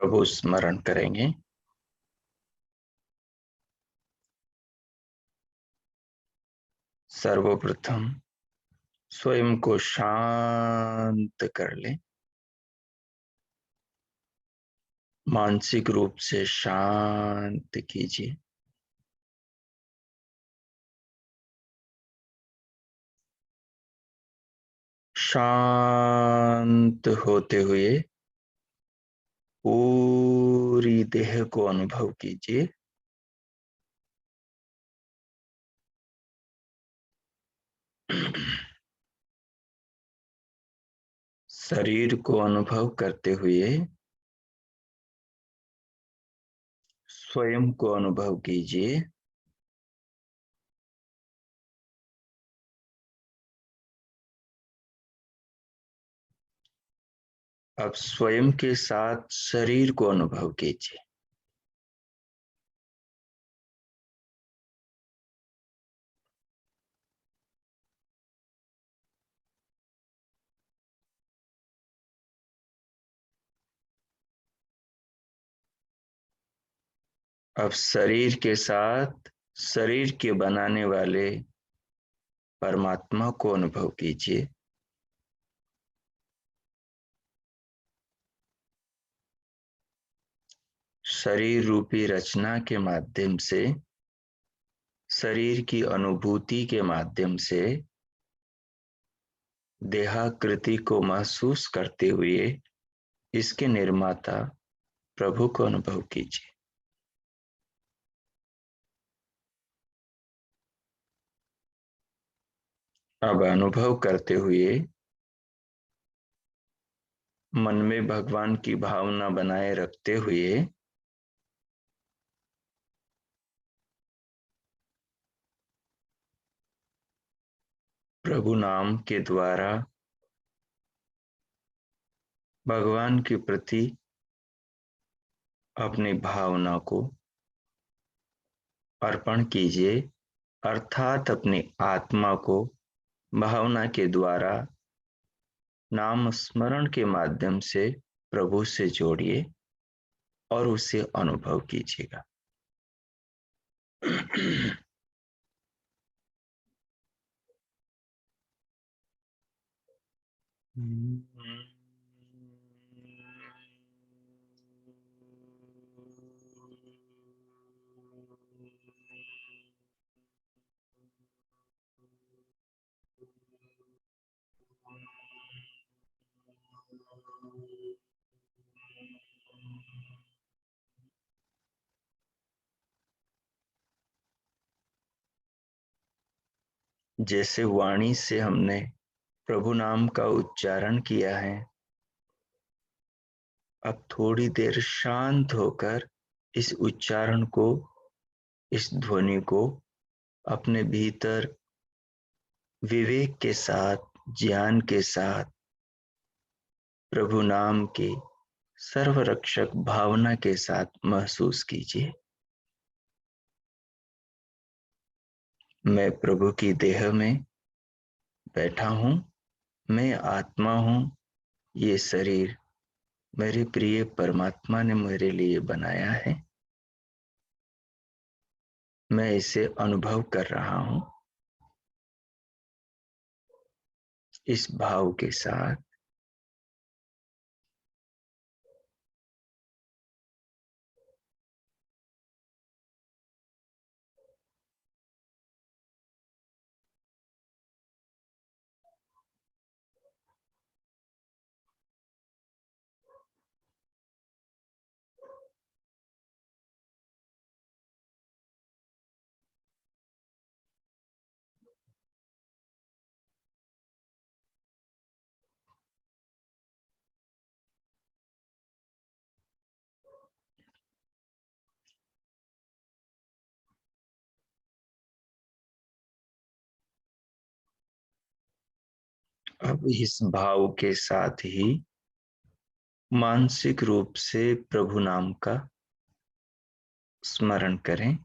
प्रभु स्मरण करेंगे। सर्वप्रथम स्वयं को शांत कर ले, मानसिक रूप से शांत कीजिए। शांत होते हुए पूरी देह को अनुभव कीजिए। शरीर को अनुभव करते हुए स्वयं को अनुभव कीजिए। अब स्वयं के साथ शरीर को अनुभव कीजिए। अब शरीर के साथ शरीर के बनाने वाले परमात्मा को अनुभव कीजिए। शरीर रूपी रचना के माध्यम से, शरीर की अनुभूति के माध्यम से देहाकृति को महसूस करते हुए इसके निर्माता प्रभु को अनुभव कीजिए। अब अनुभव करते हुए मन में भगवान की भावना बनाए रखते हुए प्रभु नाम के द्वारा भगवान के प्रति अपनी भावना को अर्पण कीजिए, अर्थात अपनी आत्मा को भावना के द्वारा नाम स्मरण के माध्यम से प्रभु से जोड़िए और उसे अनुभव कीजिएगा। जैसे वाणी से हमने प्रभु नाम का उच्चारण किया है, अब थोड़ी देर शांत होकर इस उच्चारण को, इस ध्वनि को अपने भीतर विवेक के साथ, ज्ञान के साथ प्रभु नाम के सर्वरक्षक भावना के साथ महसूस कीजिए। मैं प्रभु की देह में बैठा हूं, मैं आत्मा हूं, ये शरीर मेरे प्रिय परमात्मा ने मेरे लिए बनाया है, मैं इसे अनुभव कर रहा हूं। इस भाव के साथ अब इस भाव के साथ ही मानसिक रूप से प्रभु नाम का स्मरण करें।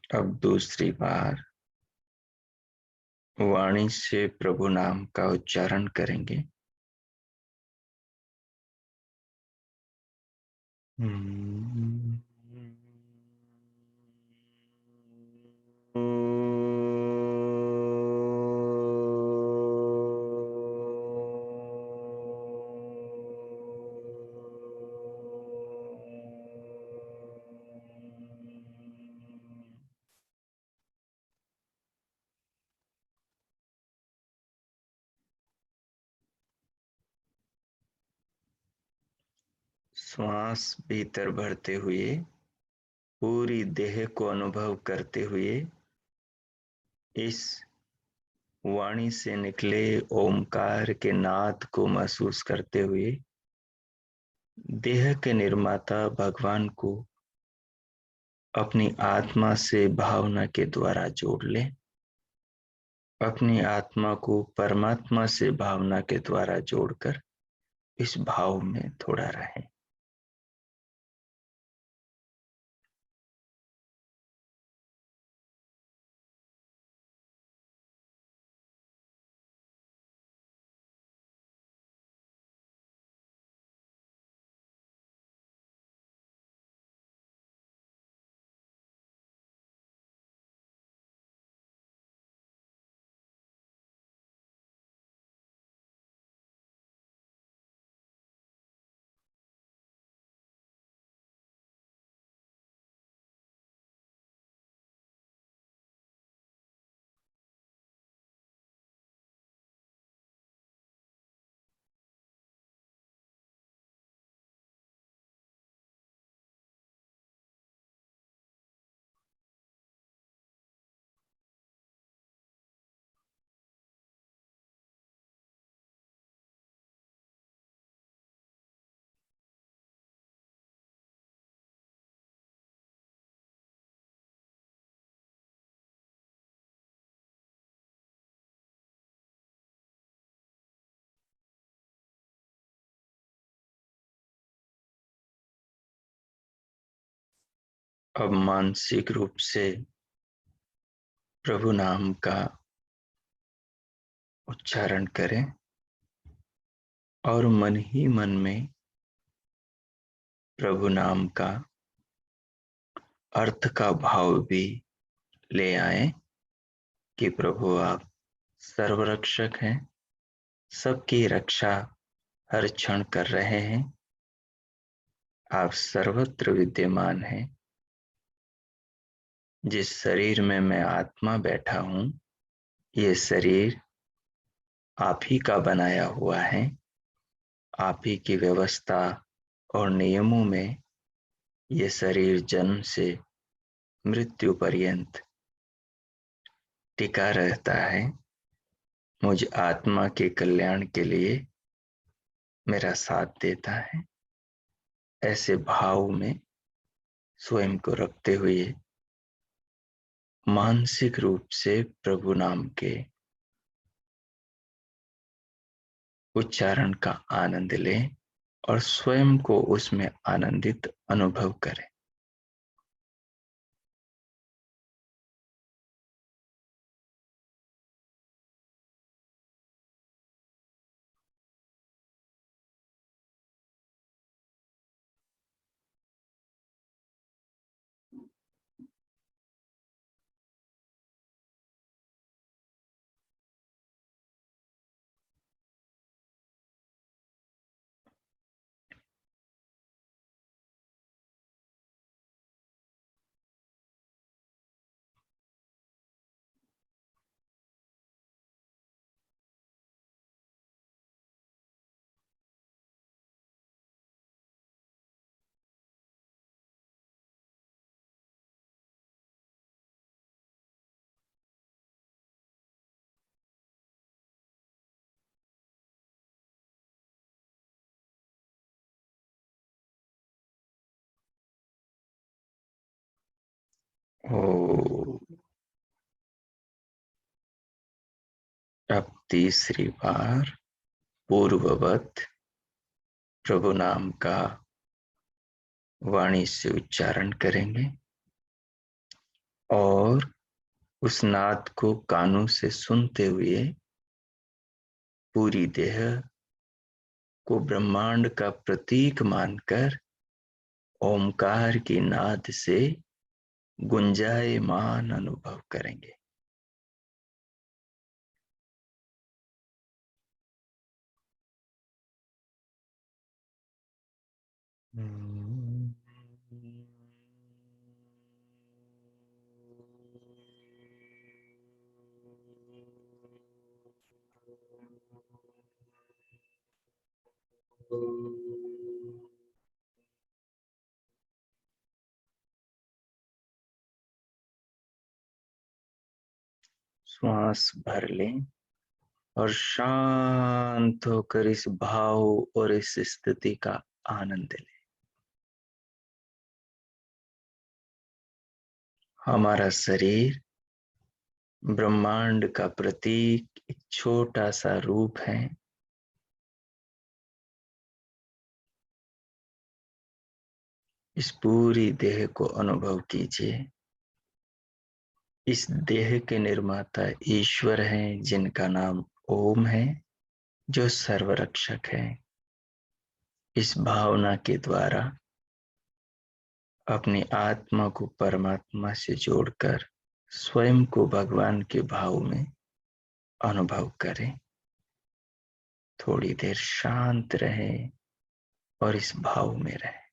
अब दूसरी बार वाणी से प्रभु नाम का उच्चारण करेंगे। श्वास भीतर भरते हुए पूरी देह को अनुभव करते हुए इस वाणी से निकले ओमकार के नाद को महसूस करते हुए देह के निर्माता भगवान को अपनी आत्मा से भावना के द्वारा जोड़ लें। अपनी आत्मा को परमात्मा से भावना के द्वारा जोड़कर इस भाव में थोड़ा रहें। अब मानसिक रूप से प्रभु नाम का उच्चारण करें और मन ही मन में प्रभु नाम का अर्थ का भाव भी ले आए कि प्रभु आप सर्वरक्षक हैं, सबकी रक्षा हर क्षण कर रहे हैं, आप सर्वत्र विद्यमान हैं। जिस शरीर में मैं आत्मा बैठा हूं, ये शरीर आप ही का बनाया हुआ है। आप ही की व्यवस्था और नियमों में ये शरीर जन्म से मृत्यु पर्यंत टिका रहता है। मुझ आत्मा के कल्याण के लिए मेरा साथ देता है। ऐसे भाव में स्वयं को रखते हुए मानसिक रूप से प्रभु नाम के उच्चारण का आनंद लें और स्वयं को उसमें आनंदित अनुभव करें। ओ, अब तीसरी बार पूर्ववत प्रभु नाम का वाणी से उच्चारण करेंगे। और उस नाद को कानों से सुनते हुए पूरी देह को ब्रह्मांड का प्रतीक मानकर ओमकार की नाद से गुंजायमान अनुभव करेंगे। श्वास भर लें और शांत होकर इस भाव और इस स्थिति का आनंद लें। हमारा शरीर ब्रह्मांड का प्रतीक एक छोटा सा रूप है। इस पूरी देह को अनुभव कीजिए। इस देह के निर्माता ईश्वर हैं, जिनका नाम ओम है, जो सर्वरक्षक है। इस भावना के द्वारा अपनी आत्मा को परमात्मा से जोड़कर स्वयं को भगवान के भाव में अनुभव करें। थोड़ी देर शांत रहें और इस भाव में रहें।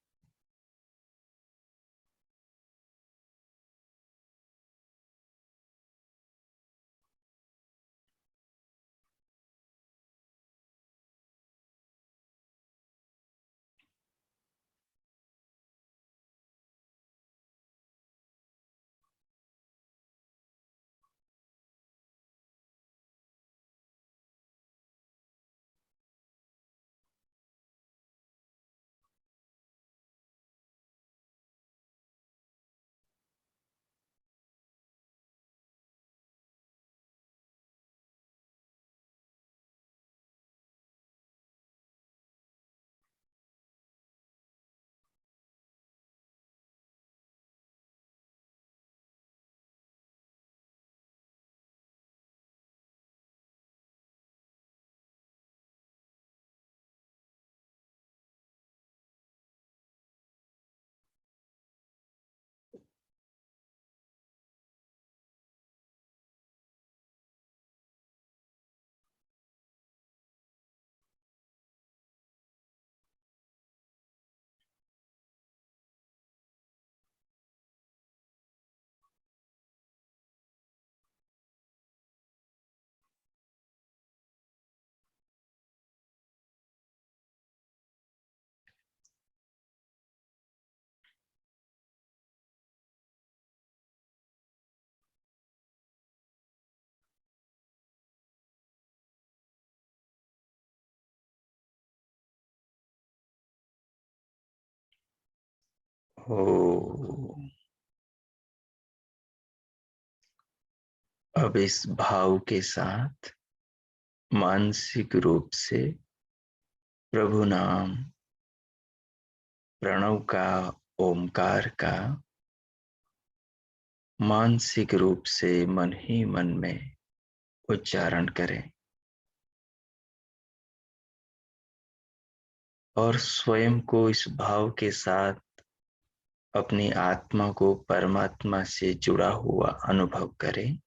हो, अब इस भाव के साथ मानसिक रूप से प्रभु नाम, प्रणव का, ओमकार का मानसिक रूप से मन ही मन में उच्चारण करें और स्वयं को इस भाव के साथ अपनी आत्मा को परमात्मा से जुड़ा हुआ अनुभव करें।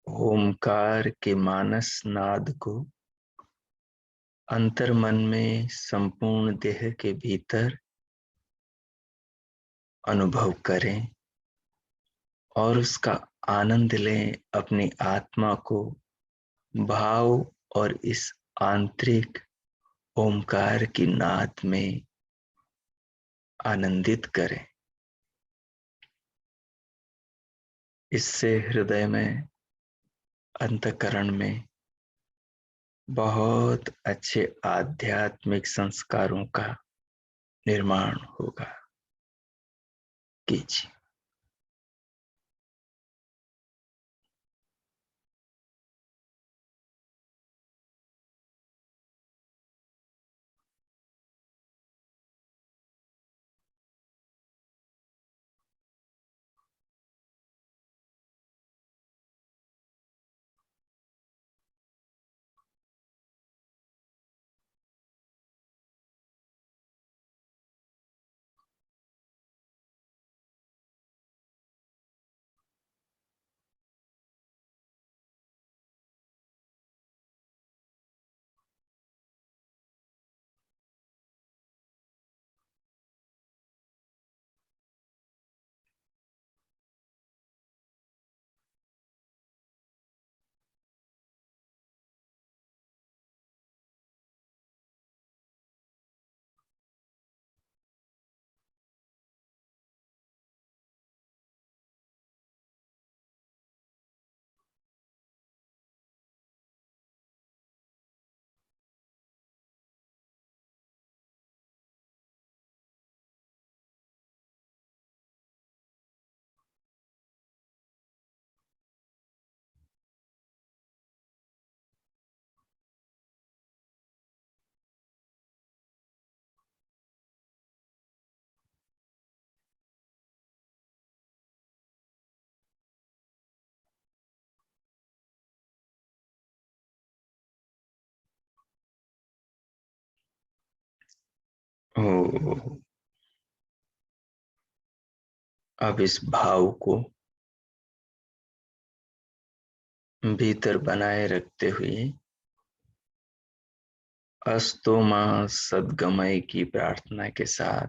ओमकार के मानस नाद को अंतर मन में संपूर्ण देह के भीतर अनुभव करें और उसका आनंद लें, अपनी आत्मा को भाव और इस आंतरिक ओमकार की नाद में आनंदित करें। इससे हृदय में, अंतःकरण में बहुत अच्छे आध्यात्मिक संस्कारों का निर्माण होगा। कीजिए। ओ, अब इस भाव को भीतर बनाए रखते हुए अस्तो मां सद्गमय की प्रार्थना के साथ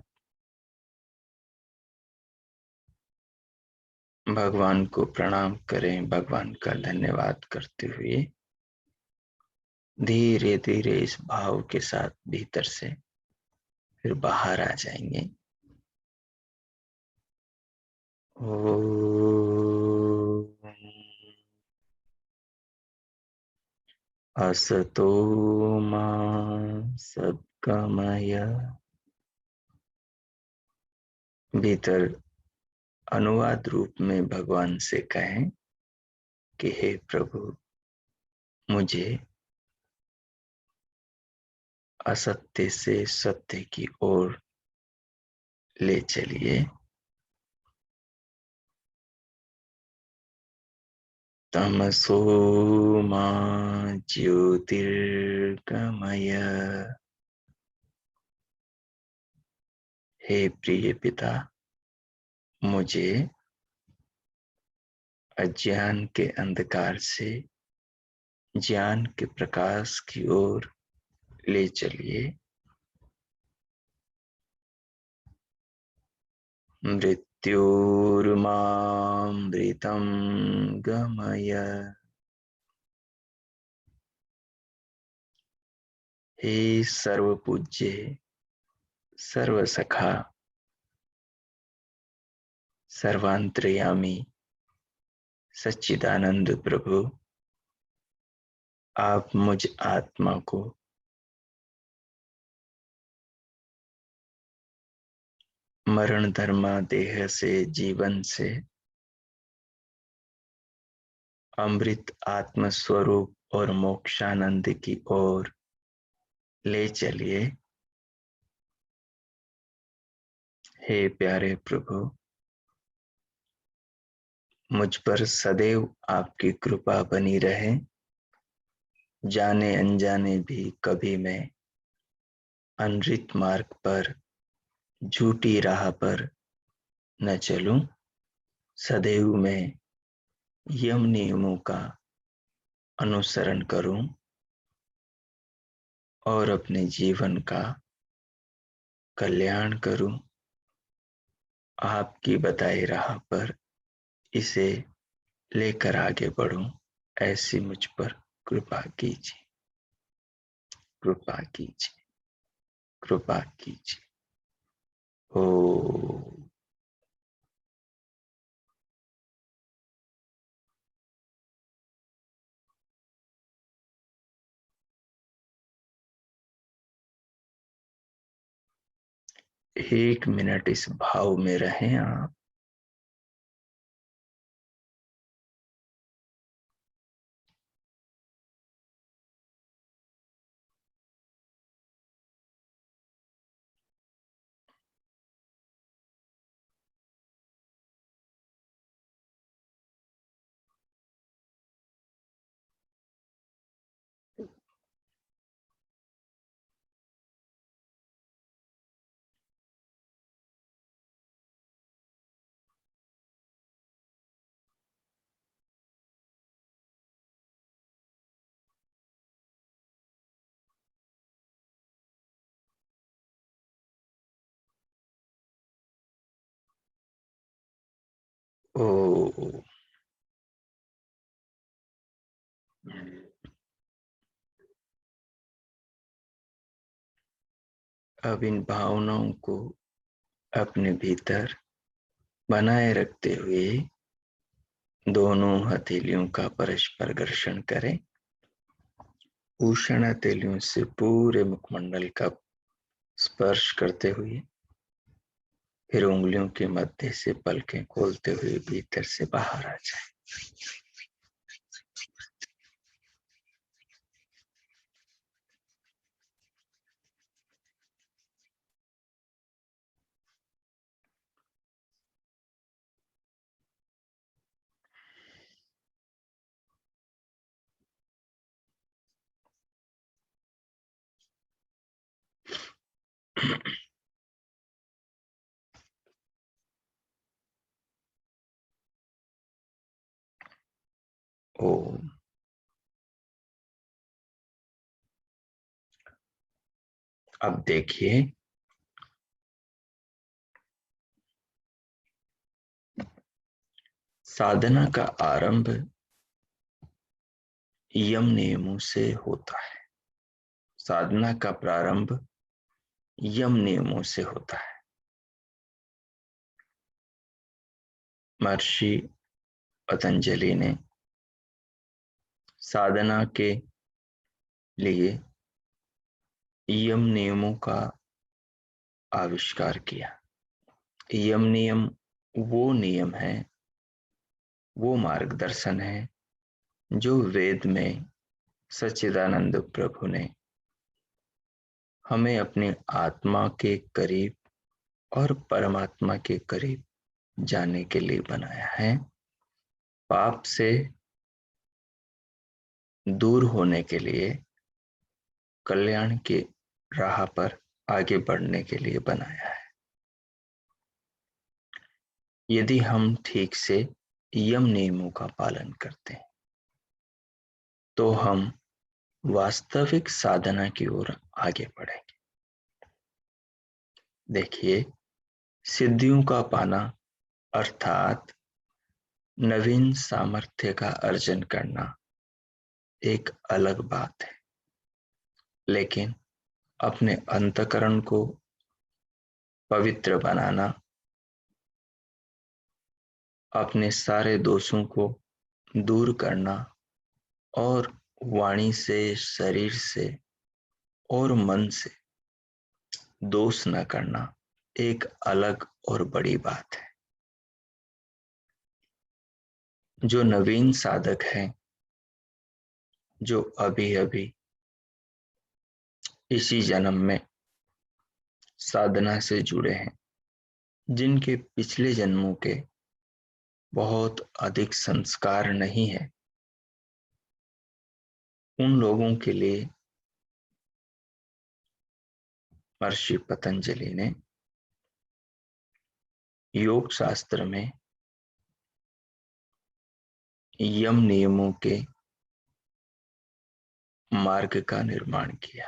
भगवान को प्रणाम करें। भगवान का धन्यवाद करते हुए धीरे धीरे इस भाव के साथ भीतर से फिर बाहर आ जाएंगे। असतो मा सद्गमय। भीतर अनुवाद रूप में भगवान से कहें कि हे प्रभु, मुझे असत्य से सत्य की ओर ले चलिए। तमसो मा ज्योतिर्गमय। हे प्रिय पिता, मुझे अज्ञान के अंधकार से ज्ञान के प्रकाश की ओर ले चलिए। मृत्युर्मामृतं गमय। हे सर्वपूज्य, सर्वसखा, सर्वांतर्यामी सच्चिदानंद प्रभु, आप मुझ आत्मा को मरण धर्मा देह से, जीवन से अमृत आत्म स्वरूप और मोक्षानंद की ओर ले चलिए। हे प्यारे प्रभु, मुझ पर सदैव आपकी कृपा बनी रहे। जाने अनजाने भी कभी मैं अनृत मार्ग पर, झूठी राह पर न चलूं। सदैव मैं यम नियमों का अनुसरण करूं और अपने जीवन का कल्याण करूं। आपकी बताई राह पर इसे लेकर आगे बढ़ूं, ऐसी मुझ पर कृपा कीजिए, कृपा कीजिए, कृपा कीजिए। ओ। एक मिनट इस भाव में रहें आप। ओ। अब इन भावनाओं को अपने भीतर बनाए रखते हुए दोनों हथेलियों का परस्पर घर्षण करें। उष्ण हथेलियों से पूरे मुखमंडल का स्पर्श करते हुए फिर उंगलियों के मध्य से पलकें खोलते हुए भीतर से बाहर आ जाए। ओम। अब देखिए, साधना का आरंभ यम नियमों से होता है। साधना का प्रारंभ यम नियमों से होता है। महर्षि पतंजलि ने साधना के लिए यम नियमों का आविष्कार किया। यम नियम वो नियम है, वो मार्गदर्शन है जो वेद में सच्चिदानंद प्रभु ने हमें अपने आत्मा के करीब और परमात्मा के करीब जाने के लिए बनाया है। पाप से दूर होने के लिए, कल्याण के राह पर आगे बढ़ने के लिए बनाया है। यदि हम ठीक से यम नियमों का पालन करते हैं तो हम वास्तविक साधना की ओर आगे बढ़ेंगे। देखिए, सिद्धियों का पाना अर्थात नवीन सामर्थ्य का अर्जन करना एक अलग बात है, लेकिन अपने अंतःकरण को पवित्र बनाना, अपने सारे दोषों को दूर करना और वाणी से, शरीर से और मन से दोष न करना एक अलग और बड़ी बात है। जो नवीन साधक हैं, जो अभी अभी इसी जन्म में साधना से जुड़े हैं, जिनके पिछले जन्मों के बहुत अधिक संस्कार नहीं है, उन लोगों के लिए महर्षि पतंजलि ने योग शास्त्र में यम नियमों के मार्ग का निर्माण किया।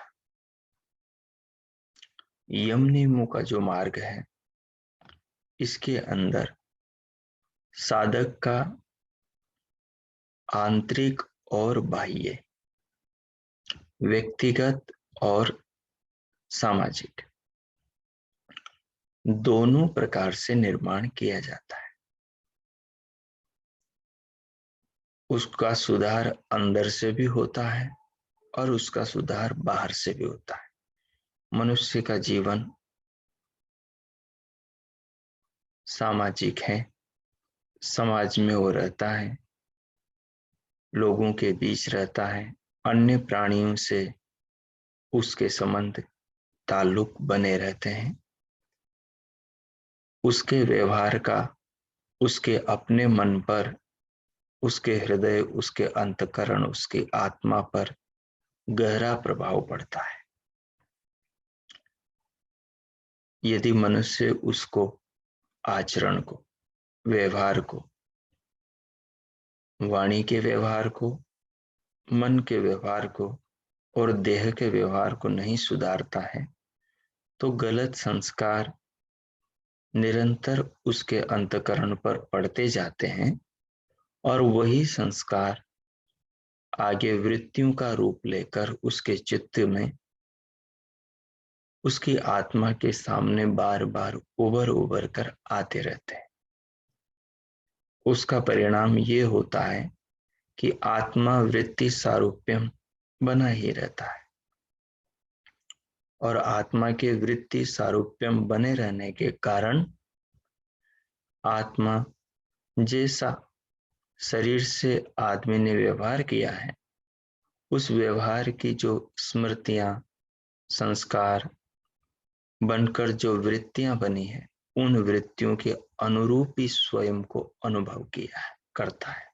यम नियमों का जो मार्ग है, इसके अंदर साधक का आंतरिक और बाह्य, व्यक्तिगत और सामाजिक, दोनों प्रकार से निर्माण किया जाता है। उसका सुधार अंदर से भी होता है और उसका सुधार बाहर से भी होता है। मनुष्य का जीवन सामाजिक है, समाज में वो रहता है, लोगों के बीच रहता है, अन्य प्राणियों से उसके संबंध ताल्लुक बने रहते हैं। उसके व्यवहार का उसके अपने मन पर, उसके हृदय, उसके अंतःकरण, उसकी आत्मा पर गहरा प्रभाव पड़ता है। यदि मनुष्य उसको, आचरण को, व्यवहार को, वाणी के व्यवहार को, मन के व्यवहार को और देह के व्यवहार को नहीं सुधारता है, तो गलत संस्कार निरंतर उसके अंतःकरण पर पड़ते जाते हैं और वही संस्कार आगे वृत्तियों का रूप लेकर उसके चित्त में, उसकी आत्मा के सामने बार बार उभर उभर कर आते रहते हैं। उसका परिणाम ये होता है कि आत्मा वृत्ति सारूप्यम बना ही रहता है और आत्मा के वृत्ति सारूप्यम बने रहने के कारण आत्मा जैसा शरीर से आदमी ने व्यवहार किया है, उस व्यवहार की जो स्मृतियां, संस्कार बनकर जो वृत्तियां बनी है, उन वृत्तियों के अनुरूप ही स्वयं को अनुभव किया है, करता है।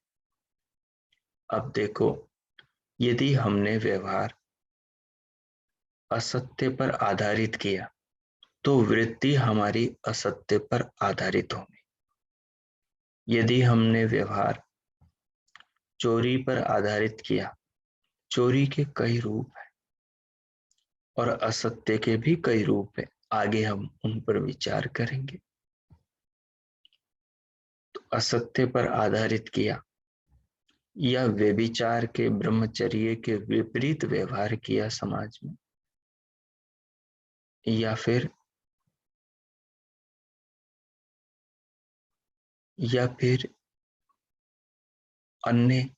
अब देखो, यदि हमने व्यवहार असत्य पर आधारित किया तो वृत्ति हमारी असत्य पर आधारित होगी। यदि हमने व्यवहार चोरी पर आधारित किया, चोरी के कई रूप हैं और असत्य के भी कई रूप हैं, आगे हम उन पर विचार करेंगे। तो असत्य पर आधारित किया या व्यभिचार के, ब्रह्मचर्य के विपरीत व्यवहार किया समाज में, या फिर अन्य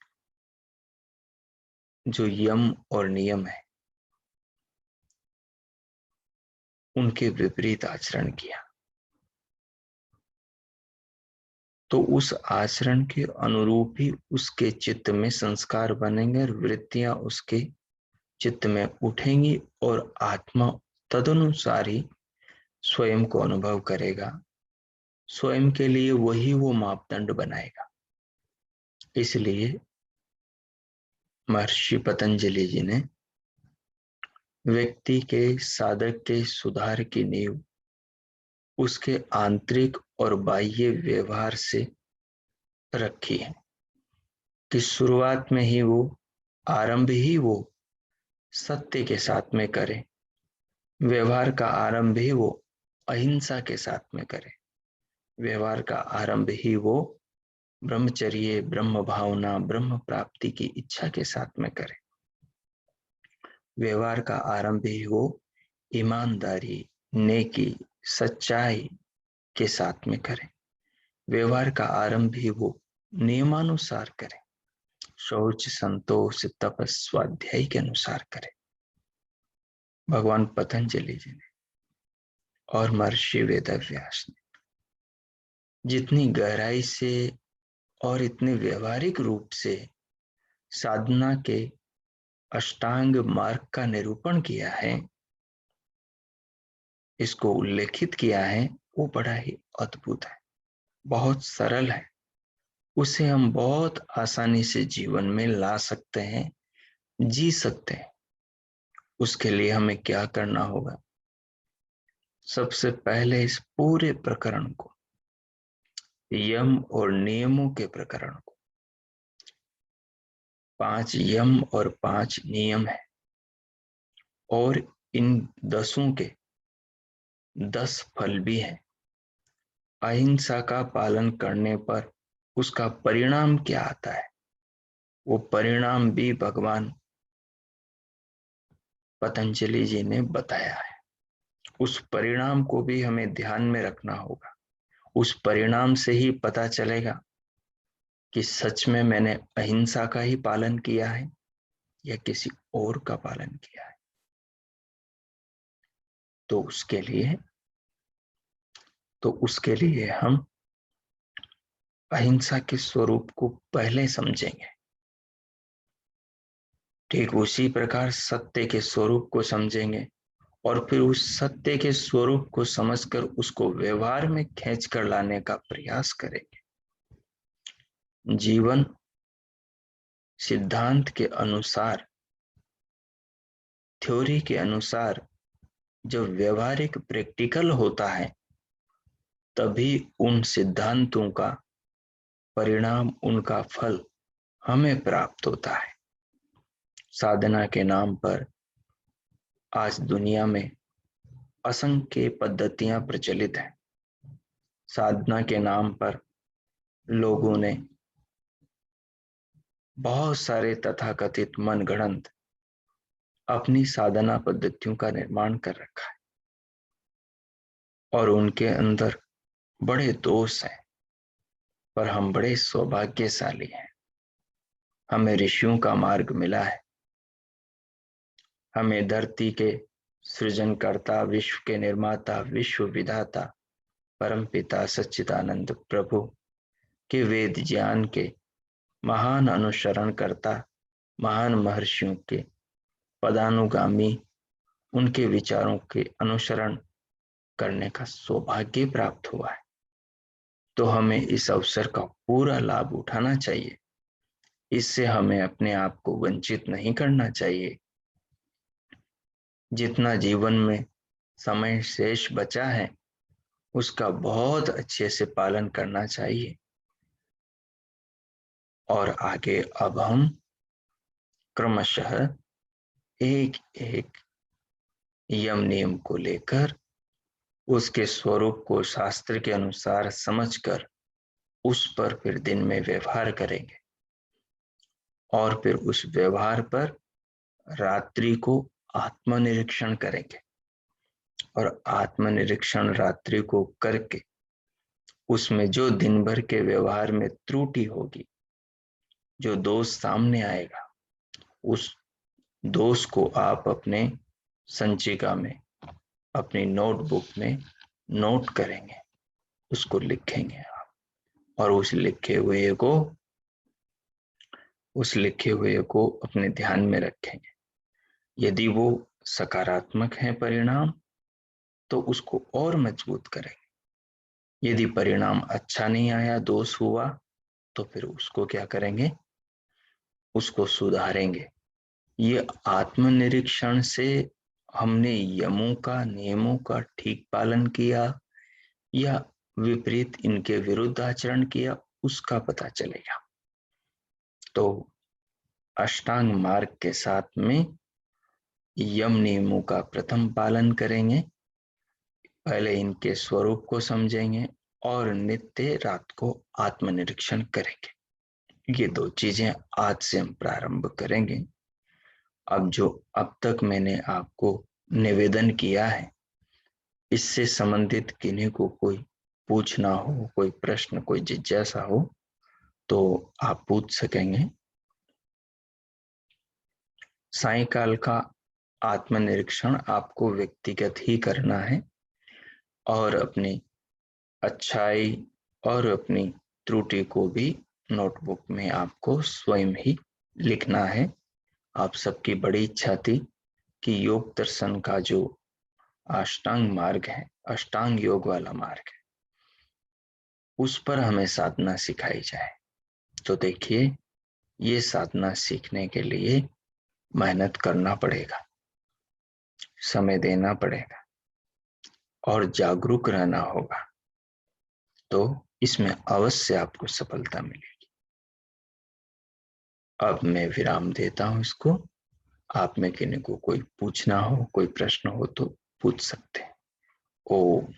जो यम और नियम है उनके विपरीत आचरण किया, तो उस आचरण के अनुरूप ही उसके चित्त में संस्कार बनेंगे और वृत्तियां उसके चित्त में उठेंगी और आत्मा तदनुसार ही स्वयं को अनुभव करेगा, स्वयं के लिए वही वो मापदंड बनाएगा। इसलिए महर्षि पतंजलि जी ने व्यक्ति के, साधक के सुधार की नींव उसके आंतरिक और बाह्य व्यवहार से रखी है कि शुरुआत में ही वो, आरंभ ही वो सत्य के साथ में करे, व्यवहार का आरंभ ही वो अहिंसा के साथ में करे, व्यवहार का आरंभ ही वो ब्रह्मचर्य, ब्रह्म भावना, ब्रह्म प्राप्ति की इच्छा के साथ में करे, व्यवहार का आरंभ ही वो ईमानदारी, नेकी, सच्चाई के साथ में करे, व्यवहार का आरंभ ही वो नियमानुसार करे, शौच, संतोष, तपस, स्वाध्याय के अनुसार करे। भगवान पतंजलि जी ने और महर्षि वेदव्यास ने जितनी गहराई से और इतने व्यवहारिक रूप से साधना के अष्टांग मार्ग का निरूपण किया है, इसको उल्लेखित किया है, वो बड़ा ही अद्भुत है, बहुत सरल है, उसे हम बहुत आसानी से जीवन में ला सकते हैं, जी सकते हैं। उसके लिए हमें क्या करना होगा? सबसे पहले इस पूरे प्रकरण को, यम और नियमों के प्रकरण को, 5 यम और 5 नियम है और इन 10 के 10 फल भी हैं। अहिंसा का पालन करने पर उसका परिणाम क्या आता है, वो परिणाम भी भगवान पतंजलि जी ने बताया है। उस परिणाम को भी हमें ध्यान में रखना होगा। उस परिणाम से ही पता चलेगा कि सच में मैंने अहिंसा का ही पालन किया है या किसी और का पालन किया है। तो उसके लिए हम अहिंसा के स्वरूप को पहले समझेंगे। ठीक उसी प्रकार सत्य के स्वरूप को समझेंगे और फिर उस सत्य के स्वरूप को समझकर उसको व्यवहार में खींच कर लाने का प्रयास करेंगे। जीवन सिद्धांत के अनुसार, थ्योरी के अनुसार जब व्यवहारिक प्रैक्टिकल होता है तभी उन सिद्धांतों का परिणाम, उनका फल हमें प्राप्त होता है। साधना के नाम पर आज दुनिया में असंख्य पद्धतियां प्रचलित हैं। साधना के नाम पर लोगों ने बहुत सारे तथाकथित मनगढ़ंत अपनी साधना पद्धतियों का निर्माण कर रखा है और उनके अंदर बड़े दोष हैं। पर हम बड़े सौभाग्यशाली हैं, हमें ऋषियों का मार्ग मिला है। हमें धरती के सृजनकर्ता, विश्व के निर्माता, विश्व विधाता, परमपिता सच्चिदानंद प्रभु के वेद ज्ञान के महान अनुसरण करता, महान महर्षियों के पदानुगामी, उनके विचारों के अनुसरण करने का सौभाग्य प्राप्त हुआ है। तो हमें इस अवसर का पूरा लाभ उठाना चाहिए। इससे हमें अपने आप को वंचित नहीं करना चाहिए। जितना जीवन में समय शेष बचा है उसका बहुत अच्छे से पालन करना चाहिए। और आगे अब हम क्रमशः एक एक यम नियम को लेकर उसके स्वरूप को शास्त्र के अनुसार समझकर उस पर फिर दिन में व्यवहार करेंगे और फिर उस व्यवहार पर रात्रि को आत्मनिरीक्षण करेंगे और आत्मनिरीक्षण रात्रि को करके उसमें जो दिन भर के व्यवहार में त्रुटि होगी, जो दोष सामने आएगा, उस दोष को आप अपने संचिका में, अपनी नोटबुक में नोट करेंगे, उसको लिखेंगे आप और उस लिखे हुए को अपने ध्यान में रखेंगे। यदि वो सकारात्मक है परिणाम तो उसको और मजबूत करेंगे। यदि परिणाम अच्छा नहीं आया, दोष हुआ, तो फिर उसको क्या करेंगे, उसको सुधारेंगे। ये आत्मनिरीक्षण से हमने यमों का, नियमों का ठीक पालन किया या विपरीत इनके विरुद्ध आचरण किया, उसका पता चलेगा। तो अष्टांग मार्ग के साथ में यम नियमों का प्रथम पालन करेंगे, पहले इनके स्वरूप को समझेंगे और नित्य रात को आत्मनिरीक्षण करेंगे। ये दो चीजें आज से हम प्रारंभ करेंगे। अब तक मैंने आपको निवेदन किया है, इससे संबंधित किन्हीं को कोई पूछना हो, कोई प्रश्न, कोई जिज्ञासा हो तो आप पूछ सकेंगे। सायंकाल का आत्मनिरीक्षण आपको व्यक्तिगत ही करना है और अपनी अच्छाई और अपनी त्रुटि को भी नोटबुक में आपको स्वयं ही लिखना है। आप सबकी बड़ी इच्छा थी कि योग दर्शन का जो अष्टांग मार्ग है, अष्टांग योग वाला मार्ग है, उस पर हमें साधना सिखाई जाए। तो देखिए, ये साधना सीखने के लिए मेहनत करना पड़ेगा, समय देना पड़ेगा और जागरूक रहना होगा। तो इसमें अवश्य आपको सफलता मिलेगी। अब मैं विराम देता हूं इसको। आप में किन्हीं को कोई पूछना हो, कोई प्रश्न हो तो पूछ सकते हैं। ओम।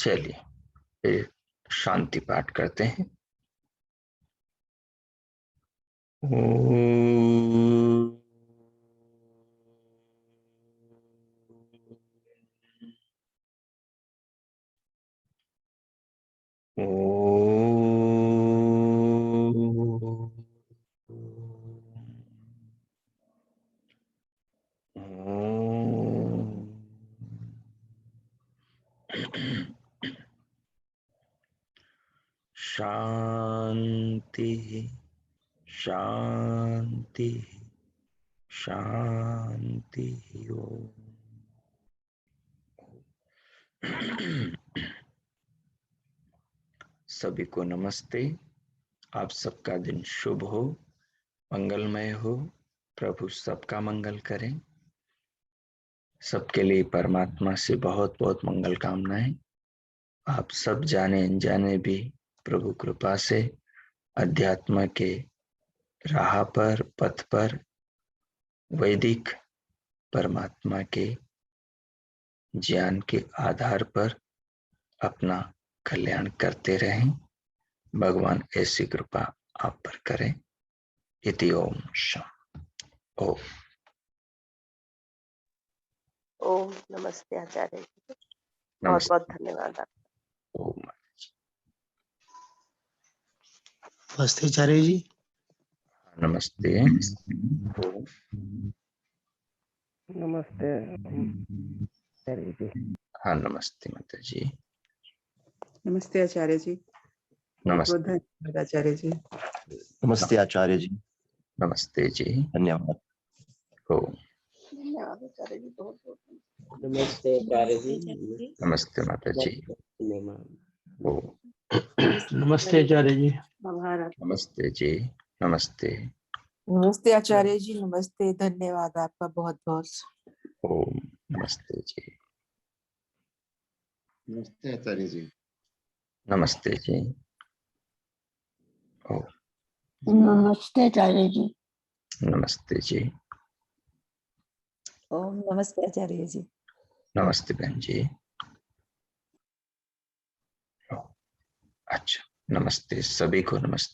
चलिए फिर शांति पाठ करते हैं। शांति शांति शांति। ओम। सभी को नमस्ते। आप सबका दिन शुभ हो, मंगलमय हो। प्रभु सबका मंगल करें। सबके लिए परमात्मा से बहुत बहुत मंगल कामनाएं। आप सब जाने अनजाने भी प्रभु कृपा से अध्यात्म के राह पर, पथ पर, वैदिक परमात्मा के ज्ञान के आधार पर अपना कल्याण करते रहें। भगवान ऐसी कृपा आप पर करें। इति ओम शांति। ओम। ओम नमस्ते आचार्य जी, बहुत नमस्ते। बहुत धन्यवाद। ओम। नमस्ते आचार्य जी। नमस्ते। नमस्ते आचार्य जी। हाँ नमस्ते माता जी। नमस्ते आचार्य जी। बहुत बहुत नमस्ते। धन्यवाद आचार्य जी। नमस्ते आचार्य जी। नमस्ते जी। धन्यवाद। ओम। धन्यवाद आचार्य जी, बहुत बहुत नमस्ते आचार्य जी। नमस्ते माता जी। ओम। नमस्ते आचार्य जी। आभार। नमस्ते जी। नमस्ते। नमस्ते आचार्य जी। नमस्ते, धन्यवाद आपका बहुत बहुत। ओम। नमस्ते जी। नमस्ते आचार्य जी। नमस्ते जी। ओम। नमस्ते आचार्य जी। नमस्ते जी। ओम नमस्ते आचार्य जी। नमस्ते बहन जी। अच्छा, नमस्ते सभी को। नमस्ते।